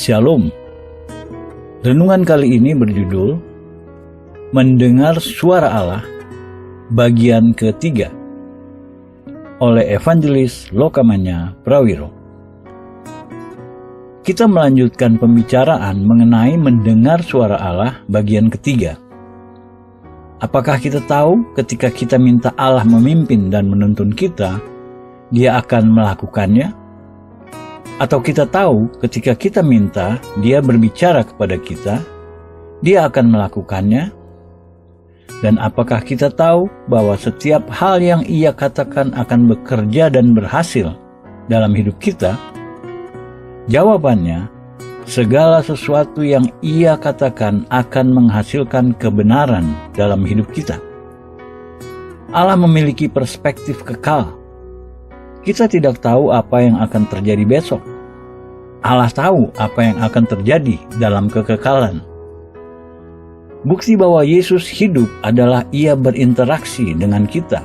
Shalom. Renungan kali ini berjudul Mendengar Suara Allah bagian ketiga oleh Evangelis Lokamanya Prawiro. Kita melanjutkan pembicaraan mengenai mendengar suara Allah bagian ketiga. Apakah kita tahu ketika kita minta Allah memimpin dan menuntun kita, Dia akan melakukannya? Atau kita tahu ketika kita minta Dia berbicara kepada kita, Dia akan melakukannya? Dan apakah kita tahu bahwa setiap hal yang Ia katakan akan bekerja dan berhasil dalam hidup kita? Jawabannya, segala sesuatu yang Ia katakan akan menghasilkan kebenaran dalam hidup kita. Allah memiliki perspektif kekal. Kita tidak tahu apa yang akan terjadi besok. Allah tahu apa yang akan terjadi dalam kekekalan. Bukti bahwa Yesus hidup adalah Ia berinteraksi dengan kita.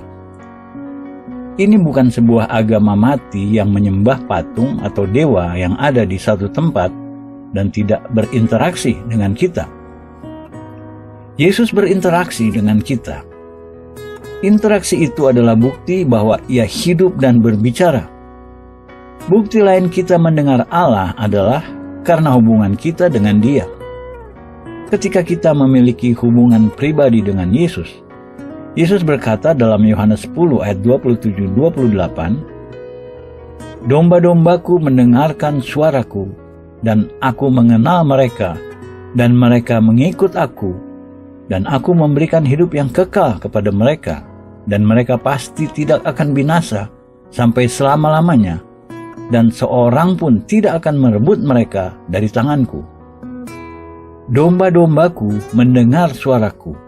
Ini bukan sebuah agama mati yang menyembah patung atau dewa yang ada di satu tempat dan tidak berinteraksi dengan kita. Yesus berinteraksi dengan kita. Interaksi itu adalah bukti bahwa Ia hidup dan berbicara. Bukti lain kita mendengar Allah adalah karena hubungan kita dengan Dia. Ketika kita memiliki hubungan pribadi dengan Yesus, Yesus berkata dalam Yohanes 10 ayat 27-28, "Domba-dombaku mendengarkan suaraku, dan aku mengenal mereka, dan mereka mengikut aku, dan aku memberikan hidup yang kekal kepada mereka, dan mereka pasti tidak akan binasa sampai selama-lamanya, dan seorang pun tidak akan merebut mereka dari tanganku." Domba-dombaku mendengar suaraku.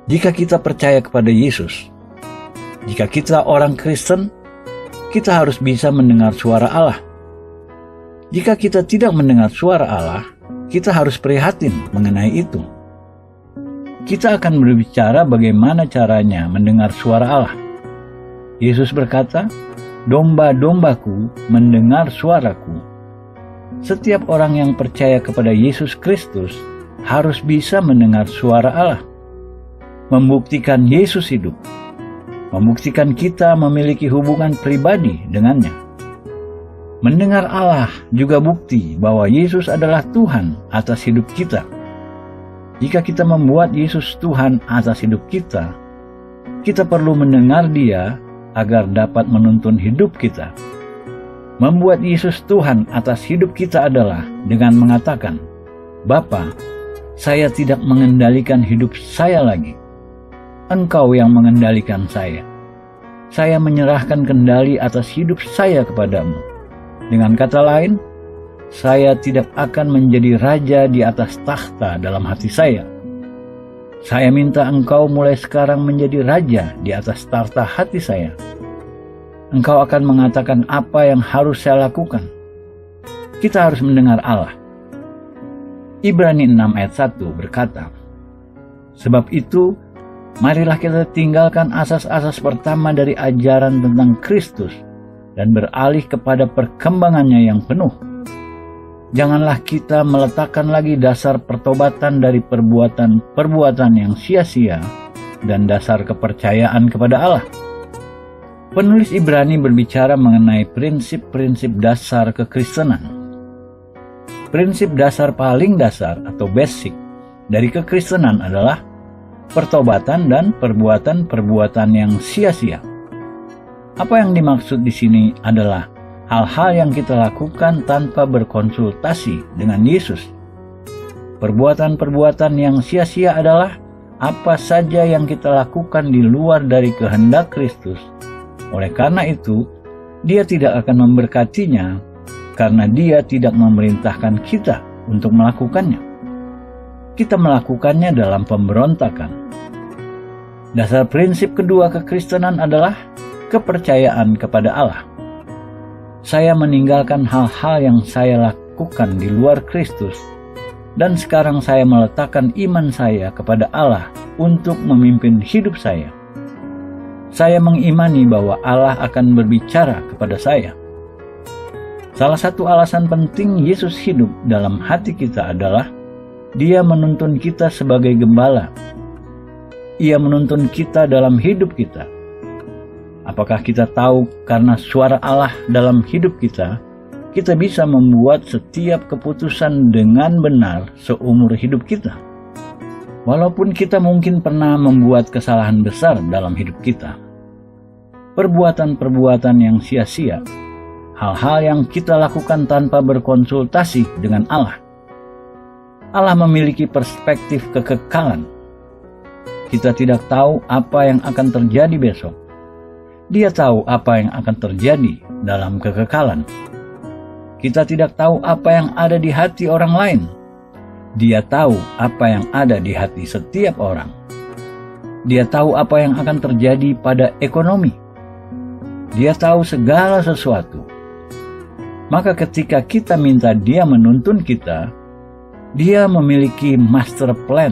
Jika kita percaya kepada Yesus, jika kita orang Kristen, kita harus bisa mendengar suara Allah. Jika kita tidak mendengar suara Allah, kita harus prihatin mengenai itu. Kita akan berbicara bagaimana caranya mendengar suara Allah. Yesus berkata, "Domba-dombaku mendengar suaraku." Setiap orang yang percaya kepada Yesus Kristus harus bisa mendengar suara Allah. Membuktikan Yesus hidup. Membuktikan kita memiliki hubungan pribadi dengannya. Mendengar Allah juga bukti bahwa Yesus adalah Tuhan atas hidup kita. Jika kita membuat Yesus Tuhan atas hidup kita, kita perlu mendengar Dia agar dapat menuntun hidup kita. Membuat Yesus Tuhan atas hidup kita adalah dengan mengatakan, "Bapa, saya tidak mengendalikan hidup saya lagi. Engkau yang mengendalikan saya. Saya menyerahkan kendali atas hidup saya kepadamu. Dengan kata lain, saya tidak akan menjadi raja di atas takhta dalam hati saya. Saya minta Engkau mulai sekarang menjadi raja di atas takhta hati saya. Engkau akan mengatakan apa yang harus saya lakukan." Kita harus mendengar Allah. Ibrani 6 ayat 1 berkata, "Sebab itu, marilah kita tinggalkan asas-asas pertama dari ajaran tentang Kristus dan beralih kepada perkembangannya yang penuh. Janganlah kita meletakkan lagi dasar pertobatan dari perbuatan-perbuatan yang sia-sia dan dasar kepercayaan kepada Allah." Penulis Ibrani berbicara mengenai prinsip-prinsip dasar kekristenan. Prinsip dasar paling dasar atau basic dari kekristenan adalah pertobatan dan perbuatan-perbuatan yang sia-sia. Apa yang dimaksud di sini adalah hal-hal yang kita lakukan tanpa berkonsultasi dengan Yesus. Perbuatan-perbuatan yang sia-sia adalah apa saja yang kita lakukan di luar dari kehendak Kristus. Oleh karena itu, Dia tidak akan memberkatinya karena Dia tidak memerintahkan kita untuk melakukannya. Kita melakukannya dalam pemberontakan. Dasar prinsip kedua kekristenan adalah kepercayaan kepada Allah. Saya meninggalkan hal-hal yang saya lakukan di luar Kristus, dan sekarang saya meletakkan iman saya kepada Allah untuk memimpin hidup saya. Saya mengimani bahwa Allah akan berbicara kepada saya. Salah satu alasan penting Yesus hidup dalam hati kita adalah Dia menuntun kita sebagai gembala. Ia menuntun kita dalam hidup kita. Apakah kita tahu karena suara Allah dalam hidup kita bisa membuat setiap keputusan dengan benar seumur hidup kita? Walaupun kita mungkin pernah membuat kesalahan besar dalam hidup kita, perbuatan-perbuatan yang sia-sia, hal-hal yang kita lakukan tanpa berkonsultasi dengan Allah. Allah memiliki perspektif kekekalan. Kita tidak tahu apa yang akan terjadi besok. Dia tahu apa yang akan terjadi dalam kekekalan. Kita tidak tahu apa yang ada di hati orang lain. Dia tahu apa yang ada di hati setiap orang. Dia tahu apa yang akan terjadi pada ekonomi. Dia tahu segala sesuatu. Maka ketika kita minta Dia menuntun kita, Dia memiliki master plan.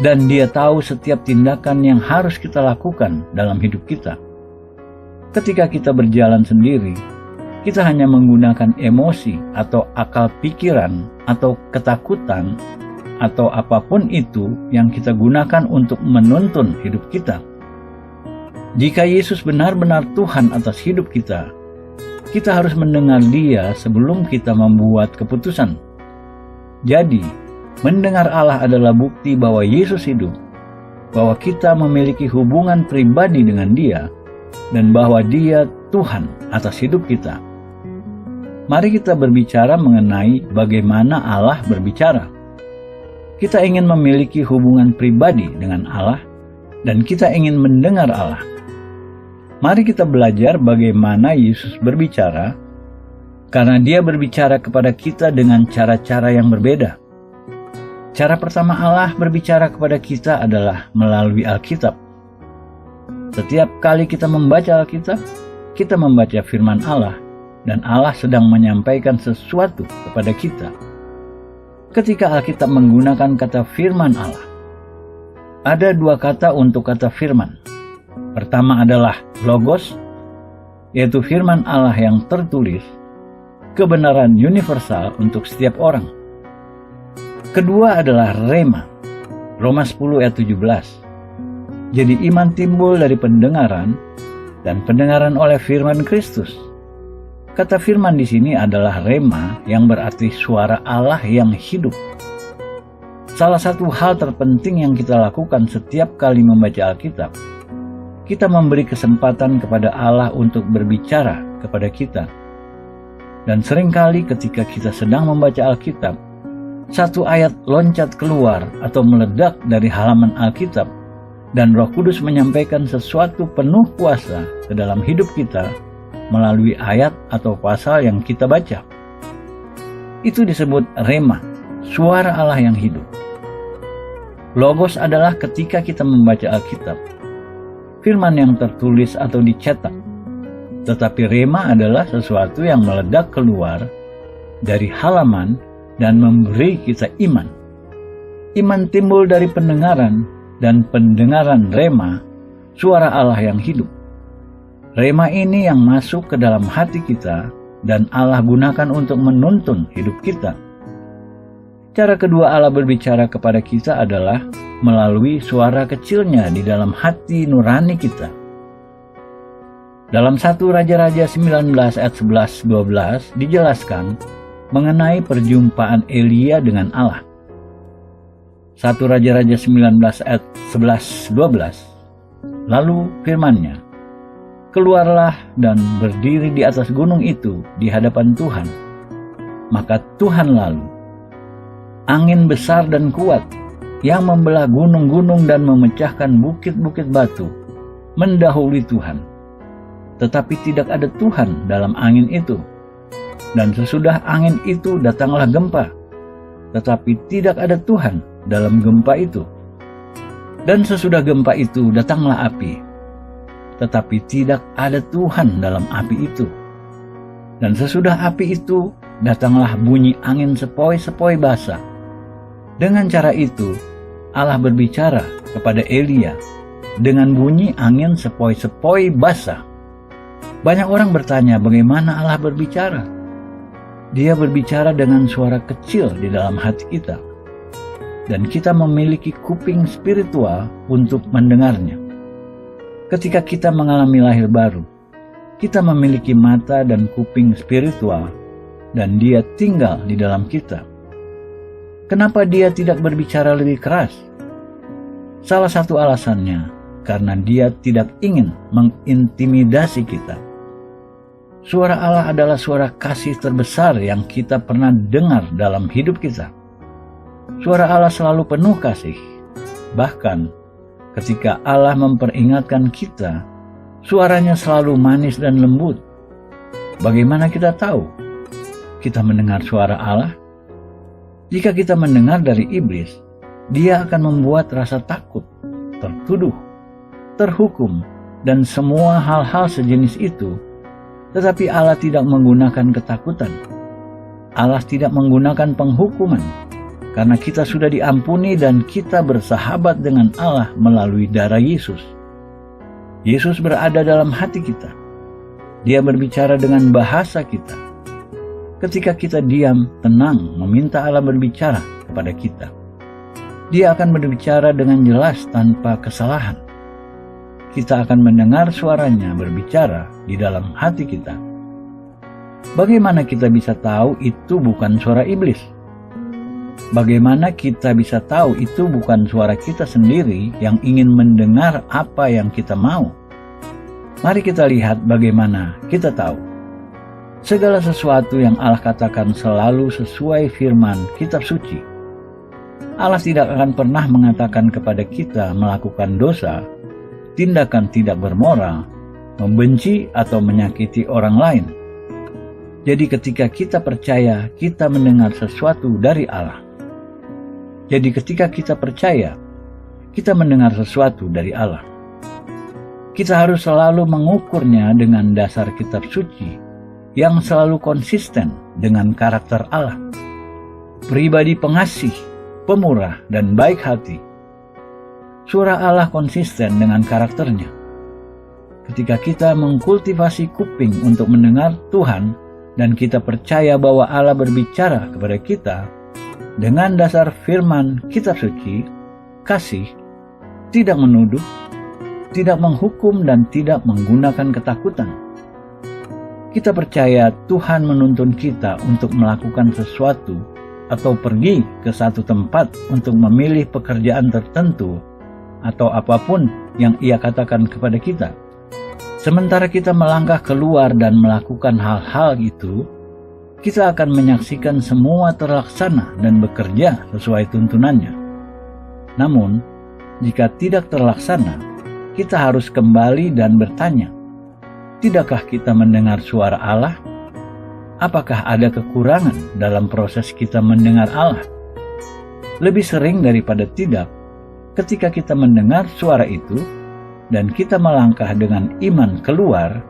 Dan Dia tahu setiap tindakan yang harus kita lakukan dalam hidup kita. Ketika kita berjalan sendiri, kita hanya menggunakan emosi atau akal pikiran atau ketakutan atau apapun itu yang kita gunakan untuk menuntun hidup kita. Jika Yesus benar-benar Tuhan atas hidup kita harus mendengar Dia sebelum kita membuat keputusan. Jadi, mendengar Allah adalah bukti bahwa Yesus hidup, bahwa kita memiliki hubungan pribadi dengan Dia, dan bahwa Dia Tuhan atas hidup kita. Mari kita berbicara mengenai bagaimana Allah berbicara. Kita ingin memiliki hubungan pribadi dengan Allah, dan kita ingin mendengar Allah. Mari kita belajar bagaimana Yesus berbicara, karena Dia berbicara kepada kita dengan cara-cara yang berbeda. Cara pertama Allah berbicara kepada kita adalah melalui Alkitab. Setiap kali kita membaca Alkitab, kita membaca firman Allah, dan Allah sedang menyampaikan sesuatu kepada kita. Ketika Alkitab menggunakan kata firman Allah, ada dua kata untuk kata firman. Pertama adalah logos, yaitu firman Allah yang tertulis, kebenaran universal untuk setiap orang. Kedua adalah rema, Roma 10 ayat 17. Jadi iman timbul dari pendengaran, dan pendengaran oleh firman Kristus. Kata firman di sini adalah rema, yang berarti suara Allah yang hidup. Salah satu hal terpenting yang kita lakukan setiap kali membaca Alkitab, kita memberi kesempatan kepada Allah untuk berbicara kepada kita. Dan seringkali ketika kita sedang membaca Alkitab, satu ayat loncat keluar atau meledak dari halaman Alkitab, dan Roh Kudus menyampaikan sesuatu penuh kuasa ke dalam hidup kita melalui ayat atau pasal yang kita baca. Itu disebut rema, suara Allah yang hidup. Logos adalah ketika kita membaca Alkitab, firman yang tertulis atau dicetak. Tetapi rema adalah sesuatu yang meledak keluar dari halaman dan memberi kita iman. Iman timbul dari pendengaran, dan pendengaran rema, suara Allah yang hidup. Rema ini yang masuk ke dalam hati kita dan Allah gunakan untuk menuntun hidup kita. Cara kedua Allah berbicara kepada kita adalah melalui suara kecilnya di dalam hati nurani kita. Dalam 1 Raja-Raja 19 ayat 11-12 dijelaskan mengenai perjumpaan Elia dengan Allah. 1 Raja-Raja 19 ayat 11-12. Lalu firman-Nya, keluarlah dan berdiri di atas gunung itu di hadapan Tuhan. Maka Tuhan lalu, angin besar dan kuat yang membelah gunung-gunung dan memecahkan bukit-bukit batu, mendahului Tuhan. Tetapi tidak ada Tuhan dalam angin itu. Dan sesudah angin itu datanglah gempa, tetapi tidak ada Tuhan dalam gempa itu. Dan sesudah gempa itu datanglah api, tetapi tidak ada Tuhan dalam api itu. Dan sesudah api itu datanglah bunyi angin sepoi-sepoi basah. Dengan cara itu Allah berbicara kepada Elia dengan bunyi angin sepoi-sepoi basah. Banyak orang bertanya bagaimana Allah berbicara. Dia berbicara dengan suara kecil di dalam hati kita. Dan kita memiliki kuping spiritual untuk mendengarnya. Ketika kita mengalami lahir baru, kita memiliki mata dan kuping spiritual, dan Dia tinggal di dalam kita. Kenapa Dia tidak berbicara lebih keras? Salah satu alasannya, karena Dia tidak ingin mengintimidasi kita. Suara Allah adalah suara kasih terbesar yang kita pernah dengar dalam hidup kita. Suara Allah selalu penuh kasih. Bahkan ketika Allah memperingatkan kita, suaranya selalu manis dan lembut. Bagaimana kita tahu kita mendengar suara Allah? Jika kita mendengar dari iblis, dia akan membuat rasa takut, tertuduh, terhukum, dan semua hal-hal sejenis itu. Tetapi Allah tidak menggunakan ketakutan. Allah tidak menggunakan penghukuman, karena kita sudah diampuni dan kita bersahabat dengan Allah melalui darah Yesus. Yesus berada dalam hati kita. Dia berbicara dengan bahasa kita. Ketika kita diam, tenang, meminta Allah berbicara kepada kita, Dia akan berbicara dengan jelas tanpa kesalahan. Kita akan mendengar suaranya berbicara di dalam hati kita. Bagaimana kita bisa tahu itu bukan suara iblis? Bagaimana kita bisa tahu itu bukan suara kita sendiri yang ingin mendengar apa yang kita mau? Mari kita lihat bagaimana kita tahu. Segala sesuatu yang Allah katakan selalu sesuai firman kitab suci. Allah tidak akan pernah mengatakan kepada kita melakukan dosa, tindakan tidak bermoral, membenci atau menyakiti orang lain. Jadi ketika kita percaya, kita mendengar sesuatu dari Allah. Jadi ketika kita percaya, kita mendengar sesuatu dari Allah. Kita harus selalu mengukurnya dengan dasar kitab suci yang selalu konsisten dengan karakter Allah. Pribadi pengasih, pemurah, dan baik hati. Suara Allah konsisten dengan karakternya. Ketika kita mengkultivasi kuping untuk mendengar Tuhan dan kita percaya bahwa Allah berbicara kepada kita dengan dasar firman kitab suci, kasih, tidak menuduh, tidak menghukum, dan tidak menggunakan ketakutan. Kita percaya Tuhan menuntun kita untuk melakukan sesuatu atau pergi ke satu tempat untuk memilih pekerjaan tertentu atau apapun yang Ia katakan kepada kita. Sementara kita melangkah keluar dan melakukan hal-hal itu, kita akan menyaksikan semua terlaksana dan bekerja sesuai tuntunannya. Namun, jika tidak terlaksana, kita harus kembali dan bertanya, tidakkah kita mendengar suara Allah? Apakah ada kekurangan dalam proses kita mendengar Allah? Lebih sering daripada tidak, ketika kita mendengar suara itu dan kita melangkah dengan iman keluar,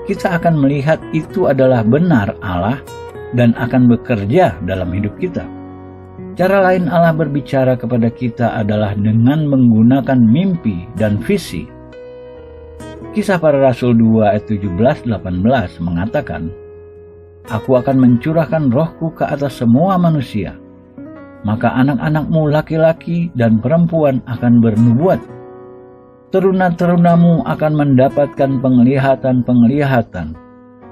kita akan melihat itu adalah benar Allah dan akan bekerja dalam hidup kita. Cara lain Allah berbicara kepada kita adalah dengan menggunakan mimpi dan visi. Kisah Para Rasul 2 ayat 17-18 mengatakan, Aku akan mencurahkan rohku ke atas semua manusia, maka anak-anakmu laki-laki dan perempuan akan bernubuat. Teruna-terunamu akan mendapatkan penglihatan-penglihatan,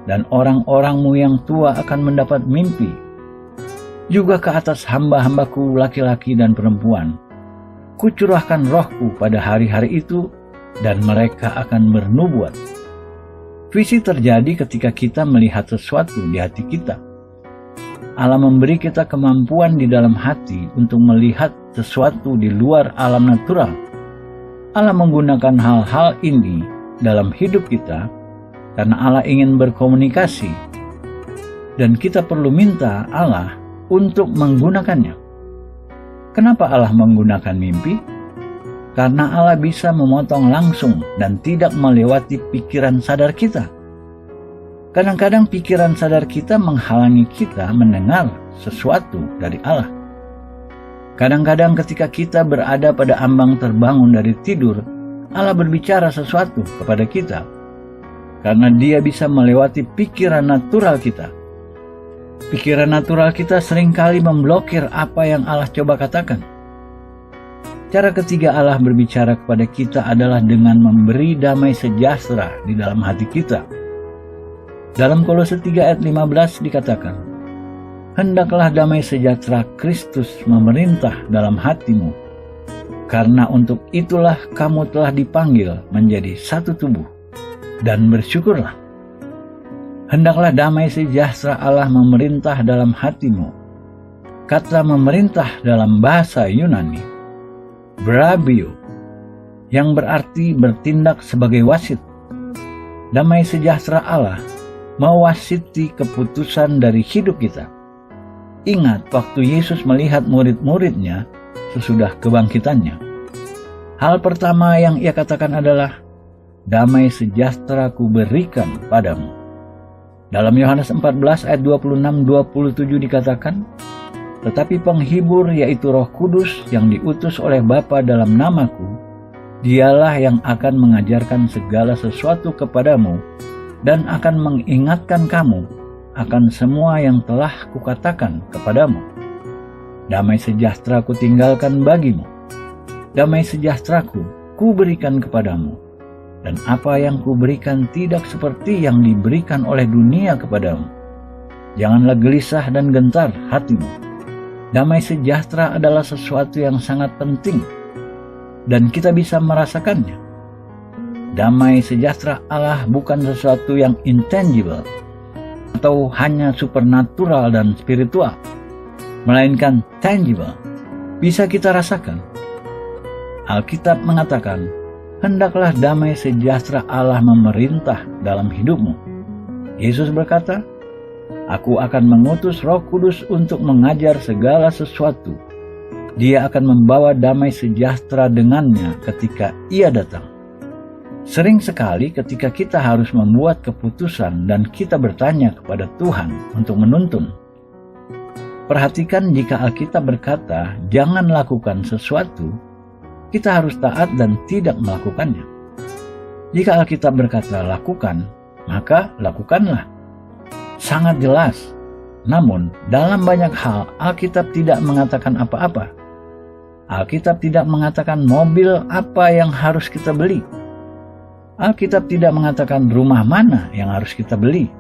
dan orang-orangmu yang tua akan mendapat mimpi. Juga ke atas hamba-hambaku laki-laki dan perempuan, kucurahkan rohku pada hari-hari itu, dan mereka akan bernubuat. Visi terjadi ketika kita melihat sesuatu di hati kita. Allah memberi kita kemampuan di dalam hati untuk melihat sesuatu di luar alam natural. Allah menggunakan hal-hal ini dalam hidup kita karena Allah ingin berkomunikasi, dan kita perlu minta Allah untuk menggunakannya. Kenapa Allah menggunakan mimpi? Karena Allah bisa memotong langsung dan tidak melewati pikiran sadar kita. Kadang-kadang pikiran sadar kita menghalangi kita mendengar sesuatu dari Allah. Kadang-kadang ketika kita berada pada ambang terbangun dari tidur, Allah berbicara sesuatu kepada kita. karena Dia bisa melewati pikiran natural kita. Pikiran natural kita seringkali memblokir apa yang Allah coba katakan. Cara ketiga Allah berbicara kepada kita adalah dengan memberi damai sejahtera di dalam hati kita. Dalam Kolose 3 ayat 15 dikatakan, "Hendaklah damai sejahtera Kristus memerintah dalam hatimu, karena untuk itulah kamu telah dipanggil menjadi satu tubuh, dan bersyukurlah." Hendaklah damai sejahtera Allah memerintah dalam hatimu. Kata memerintah dalam bahasa Yunani brabio, yang berarti bertindak sebagai wasit. Damai sejahtera Allah mewasiti keputusan dari hidup kita. Ingat waktu Yesus melihat murid-muridnya sesudah kebangkitannya. Hal pertama yang Ia katakan adalah, "Damai sejahtera ku berikan padamu." Dalam Yohanes 14 ayat 26-27 dikatakan, "Tetapi penghibur, yaitu Roh Kudus yang diutus oleh Bapa dalam namaku, Dialah yang akan mengajarkan segala sesuatu kepadamu dan akan mengingatkan kamu akan semua yang telah kukatakan kepadamu. Damai sejahtera ku tinggalkan bagimu, damai sejahteraku ku berikan kepadamu, dan apa yang ku berikan tidak seperti yang diberikan oleh dunia kepadamu. Janganlah gelisah dan gentar hatimu." Damai sejahtera adalah sesuatu yang sangat penting, dan kita bisa merasakannya. Damai sejahtera Allah bukan sesuatu yang intangible atau hanya supernatural dan spiritual, melainkan tangible, bisa kita rasakan. Alkitab mengatakan, "Hendaklah damai sejahtera Allah memerintah dalam hidupmu." Yesus berkata, "Aku akan mengutus Roh Kudus untuk mengajar segala sesuatu. Dia akan membawa damai sejahtera dengannya ketika Ia datang." Sering sekali ketika kita harus membuat keputusan dan kita bertanya kepada Tuhan untuk menuntun. Perhatikan, jika Alkitab berkata, "Jangan lakukan sesuatu," kita harus taat dan tidak melakukannya. Jika Alkitab berkata, "Lakukan," maka lakukanlah. Sangat jelas. Namun, dalam banyak hal, Alkitab tidak mengatakan apa-apa. Alkitab tidak mengatakan mobil apa yang harus kita beli. Alkitab tidak mengatakan rumah mana yang harus kita beli.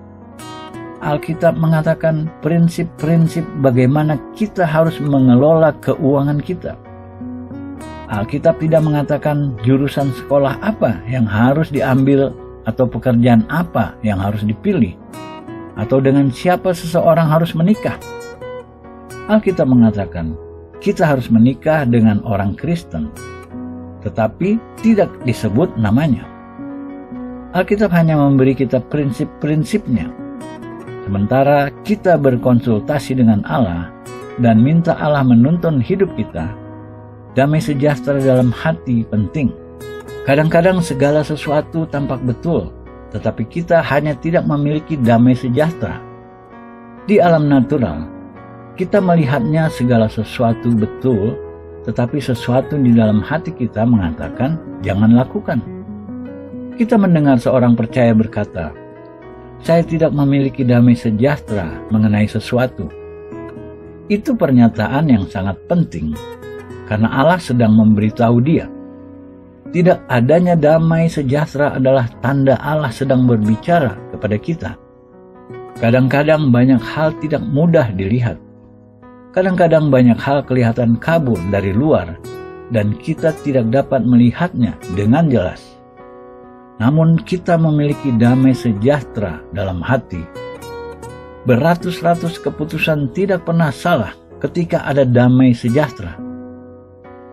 Alkitab mengatakan prinsip-prinsip bagaimana kita harus mengelola keuangan kita. Alkitab tidak mengatakan jurusan sekolah apa yang harus diambil atau pekerjaan apa yang harus dipilih, atau dengan siapa seseorang harus menikah. Alkitab mengatakan kita harus menikah dengan orang Kristen, tetapi tidak disebut namanya. Alkitab hanya memberi kita prinsip-prinsipnya, sementara kita berkonsultasi dengan Allah dan minta Allah menuntun hidup kita. Damai sejahtera dalam hati penting. Kadang-kadang segala sesuatu tampak betul, tetapi kita hanya tidak memiliki damai sejahtera. Di alam natural, kita melihatnya segala sesuatu betul, tetapi sesuatu di dalam hati kita mengatakan, "Jangan lakukan." Kita mendengar seorang percaya berkata, "Saya tidak memiliki damai sejahtera mengenai sesuatu." Itu pernyataan yang sangat penting, karena Allah sedang memberitahu dia. Tidak adanya damai sejahtera adalah tanda Allah sedang berbicara kepada kita. Kadang-kadang banyak hal tidak mudah dilihat. Kadang-kadang banyak hal kelihatan kabur dari luar dan kita tidak dapat melihatnya dengan jelas. Namun kita memiliki damai sejahtera dalam hati. Beratus-ratus keputusan tidak pernah salah ketika ada damai sejahtera.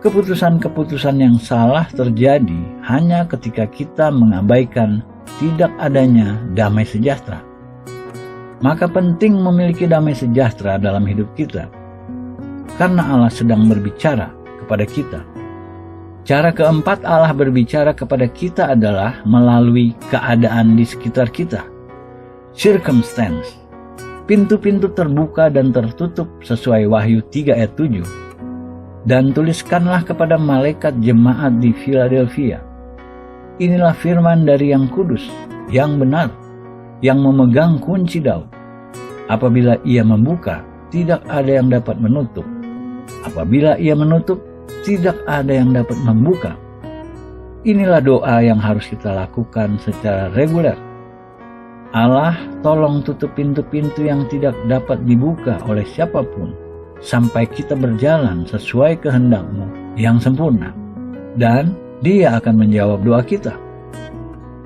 Keputusan-keputusan yang salah terjadi hanya ketika kita mengabaikan tidak adanya damai sejahtera. Maka penting memiliki damai sejahtera dalam hidup kita, karena Allah sedang berbicara kepada kita. Cara keempat Allah berbicara kepada kita adalah melalui keadaan di sekitar kita. Circumstance. Pintu-pintu terbuka dan tertutup sesuai Wahyu 3 ayat 7. Dan tuliskanlah kepada malaikat jemaat di Philadelphia. Inilah firman dari yang kudus, yang benar, yang memegang kunci Daud. Apabila ia membuka, tidak ada yang dapat menutup. Apabila ia menutup, tidak ada yang dapat membuka. Inilah doa yang harus kita lakukan secara reguler. Allah, tolong tutup pintu-pintu yang tidak dapat dibuka oleh siapapun, sampai kita berjalan sesuai kehendak-Mu yang sempurna. Dan Dia akan menjawab doa kita.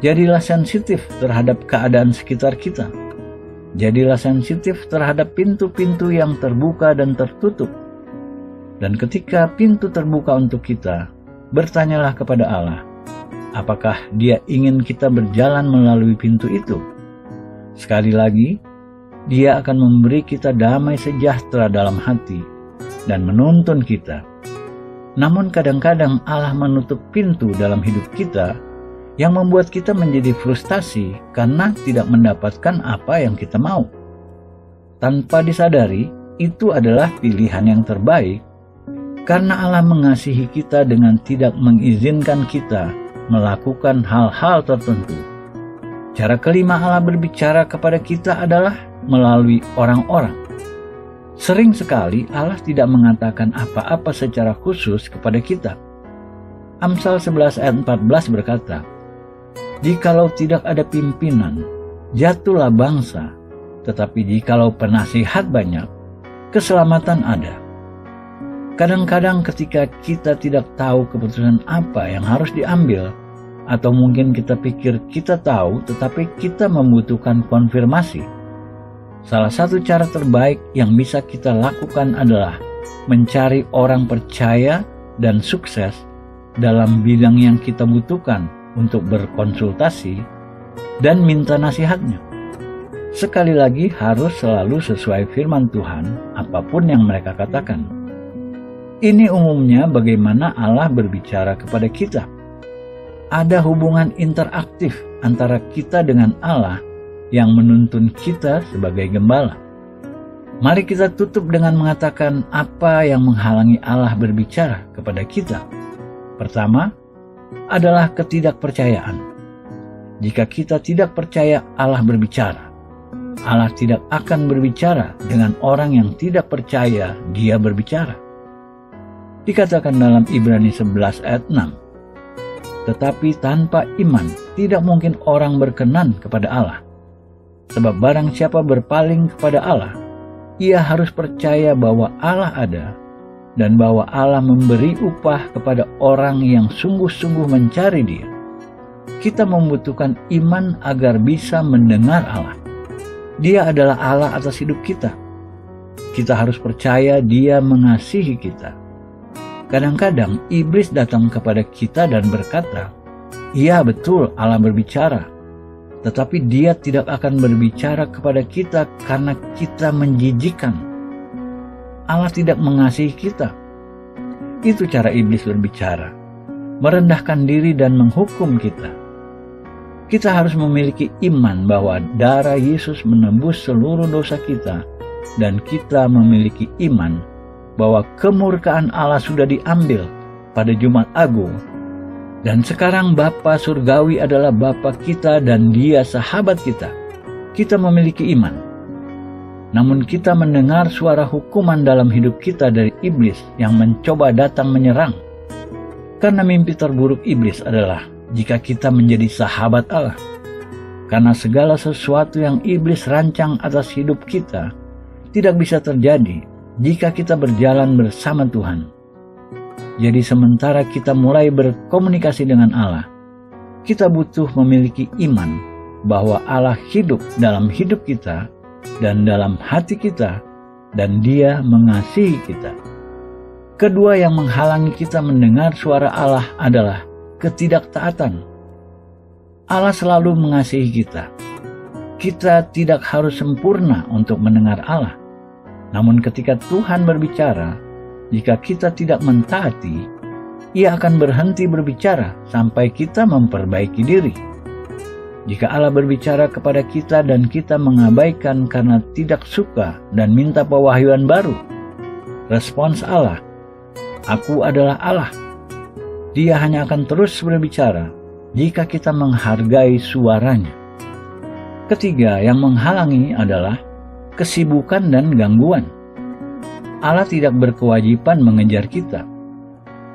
Jadilah sensitif terhadap keadaan sekitar kita. Jadilah sensitif terhadap pintu-pintu yang terbuka dan tertutup. Dan ketika pintu terbuka untuk kita, bertanyalah kepada Allah, apakah Dia ingin kita berjalan melalui pintu itu? Sekali lagi, Dia akan memberi kita damai sejahtera dalam hati dan menuntun kita. Namun kadang-kadang Allah menutup pintu dalam hidup kita yang membuat kita menjadi frustasi karena tidak mendapatkan apa yang kita mau. Tanpa disadari, itu adalah pilihan yang terbaik karena Allah mengasihi kita dengan tidak mengizinkan kita melakukan hal-hal tertentu. Cara kelima Allah berbicara kepada kita adalah melalui orang-orang. Sering sekali Allah tidak mengatakan apa-apa secara khusus kepada kita. Amsal 11 ayat 14 berkata, "Jikalau tidak ada pimpinan, jatuhlah bangsa, tetapi jikalau penasihat banyak, keselamatan ada." Kadang-kadang ketika kita tidak tahu keputusan apa yang harus diambil, atau mungkin kita pikir kita tahu tetapi kita membutuhkan konfirmasi, salah satu cara terbaik yang bisa kita lakukan adalah mencari orang percaya dan sukses dalam bidang yang kita butuhkan untuk berkonsultasi dan minta nasihatnya. Sekali lagi harus selalu sesuai firman Tuhan apapun yang mereka katakan. Ini umumnya bagaimana Allah berbicara kepada kita. Ada hubungan interaktif antara kita dengan Allah yang menuntun kita sebagai gembala. Mari kita tutup dengan mengatakan apa yang menghalangi Allah berbicara kepada kita. Pertama, adalah ketidakpercayaan. Jika kita tidak percaya Allah berbicara, Allah tidak akan berbicara dengan orang yang tidak percaya Dia berbicara. Dikatakan dalam Ibrani 11 ayat 6, "Tetapi tanpa iman tidak mungkin orang berkenan kepada Allah. Sebab barang siapa berpaling kepada Allah, ia harus percaya bahwa Allah ada dan bahwa Allah memberi upah kepada orang yang sungguh-sungguh mencari Dia." Kita membutuhkan iman agar bisa mendengar Allah. Dia adalah Allah atas hidup kita. Kita harus percaya Dia mengasihi kita. Kadang-kadang iblis datang kepada kita dan berkata, "Iya betul, Allah berbicara." Tetapi Dia tidak akan berbicara kepada kita karena kita menjijikkan. Allah tidak mengasihi kita. Itu cara iblis berbicara, merendahkan diri dan menghukum kita. Kita harus memiliki iman bahwa darah Yesus menebus seluruh dosa kita, dan kita memiliki iman bahwa kemurkaan Allah sudah diambil pada Jumat Agung. Dan sekarang Bapa Surgawi adalah Bapa kita dan Dia sahabat kita. Kita memiliki iman. Namun kita mendengar suara hukuman dalam hidup kita dari iblis yang mencoba datang menyerang. Karena mimpi terburuk iblis adalah jika kita menjadi sahabat Allah. Karena segala sesuatu yang iblis rancang atas hidup kita tidak bisa terjadi jika kita berjalan bersama Tuhan. Jadi sementara kita mulai berkomunikasi dengan Allah, kita butuh memiliki iman bahwa Allah hidup dalam hidup kita dan dalam hati kita, dan Dia mengasihi kita. Kedua yang menghalangi kita mendengar suara Allah adalah ketidaktaatan. Allah selalu mengasihi kita. Kita tidak harus sempurna untuk mendengar Allah. Namun ketika Tuhan berbicara, jika kita tidak mentaati, Ia akan berhenti berbicara sampai kita memperbaiki diri. Jika Allah berbicara kepada kita dan kita mengabaikan karena tidak suka dan minta pewahyuan baru, respons Allah, "Aku adalah Allah." Dia hanya akan terus berbicara jika kita menghargai suaranya. Ketiga, yang menghalangi adalah kesibukan dan gangguan. Allah tidak berkewajiban mengejar kita.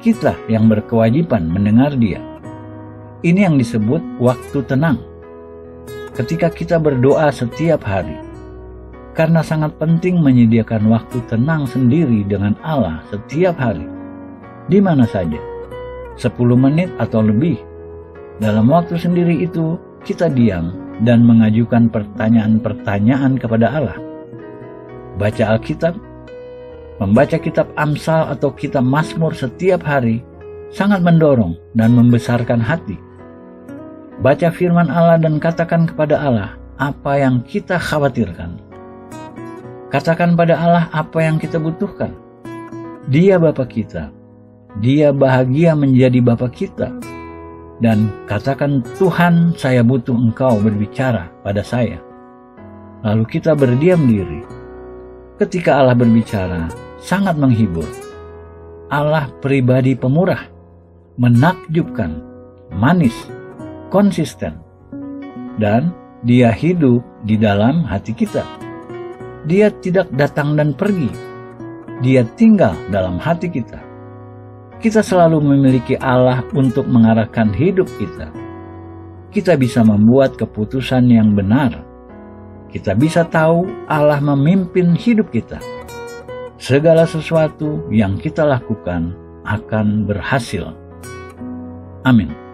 Kita yang berkewajiban mendengar Dia. Ini yang disebut waktu tenang. Ketika kita berdoa setiap hari, karena sangat penting menyediakan waktu tenang sendiri dengan Allah setiap hari, di mana saja, 10 menit atau lebih. Dalam waktu sendiri itu, kita diam dan mengajukan pertanyaan-pertanyaan kepada Allah. Baca Alkitab, membaca kitab Amsal atau kitab Mazmur setiap hari sangat mendorong dan membesarkan hati. Baca firman Allah dan katakan kepada Allah apa yang kita khawatirkan. Katakan pada Allah apa yang kita butuhkan. Dia Bapa kita. Dia bahagia menjadi Bapa kita. Dan katakan, Tuhan, saya butuh Engkau berbicara pada saya. Lalu kita berdiam diri. Ketika Allah berbicara, sangat menghibur. Allah pribadi pemurah, menakjubkan, manis, konsisten, dan Dia hidup di dalam hati kita. Dia tidak datang dan pergi. Dia tinggal dalam hati kita. Kita selalu memiliki Allah untuk mengarahkan hidup kita. Kita bisa membuat keputusan yang benar. Kita bisa tahu Allah memimpin hidup kita. Segala sesuatu yang kita lakukan akan berhasil. Amin.